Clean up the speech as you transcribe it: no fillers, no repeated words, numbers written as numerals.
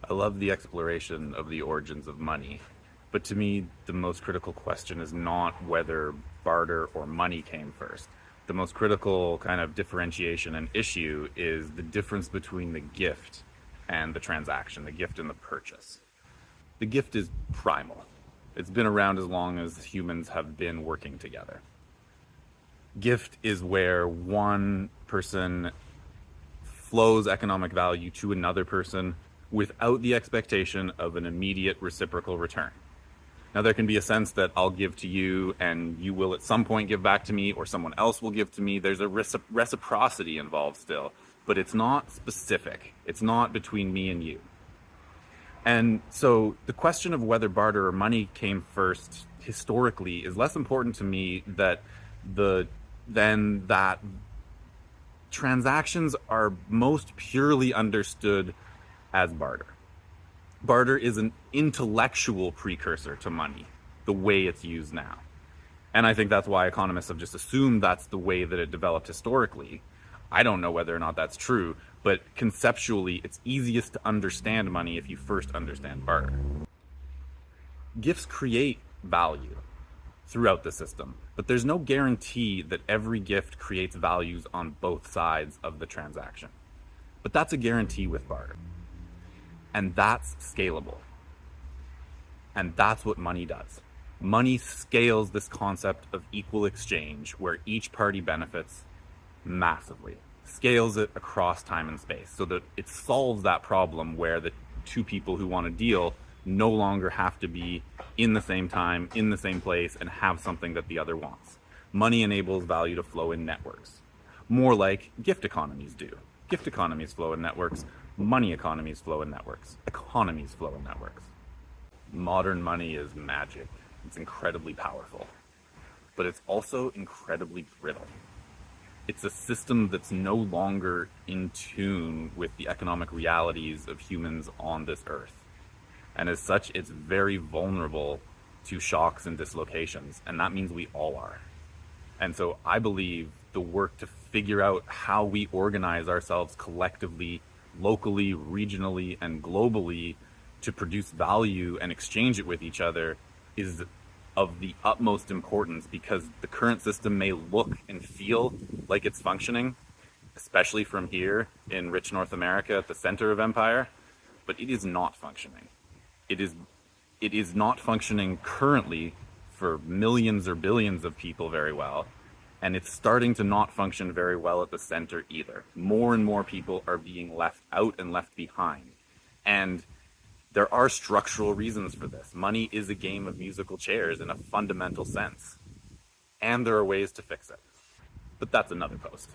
I love the exploration of the origins of money, but to me, the most critical question is not whether barter or money came first. The most critical kind of differentiation and issue is the difference between the gift and the transaction, the gift and the purchase. The gift is primal. It's been around as long as humans have been working together. Gift is where one person flows economic value to another person without the expectation of an immediate reciprocal return. Now, there can be a sense that I'll give to you and you will at some point give back to me, or someone else will give to me. There's a reciprocity involved still, but it's not specific. It's not between me and you. And so the question of whether barter or money came first historically is less important to me than that transactions are most purely understood as barter. Barter is an intellectual precursor to money, the way it's used now. And I think that's why economists have just assumed that's the way that it developed historically. I don't know whether or not that's true, but conceptually, it's easiest to understand money if you first understand barter. Gifts create value throughout the system, but there's no guarantee that every gift creates values on both sides of the transaction. But that's a guarantee with barter. And that's scalable. And that's what money does. Money scales this concept of equal exchange where each party benefits massively, scales it across time and space so that it solves that problem where the two people who want to deal no longer have to be in the same time, in the same place, and have something that the other wants. Money enables value to flow in networks, more like gift economies do. Gift economies flow in networks, money economies flow in networks, economies flow in networks. Modern money is magic. It's incredibly powerful, but it's also incredibly brittle. It's a system that's no longer in tune with the economic realities of humans on this earth. And as such, it's very vulnerable to shocks and dislocations, and that means we all are. And so I believe the work to figure out how we organize ourselves collectively, locally, regionally, and globally to produce value and exchange it with each other is of the utmost importance, because the current system may look and feel like it's functioning, especially from here in rich North America at the center of empire, but it is not functioning. It is not functioning currently for millions or billions of people very well, and it's starting to not function very well at the center either. More and more people are being left out and left behind. And there are structural reasons for this. Money is a game of musical chairs in a fundamental sense, and there are ways to fix it. But that's another post.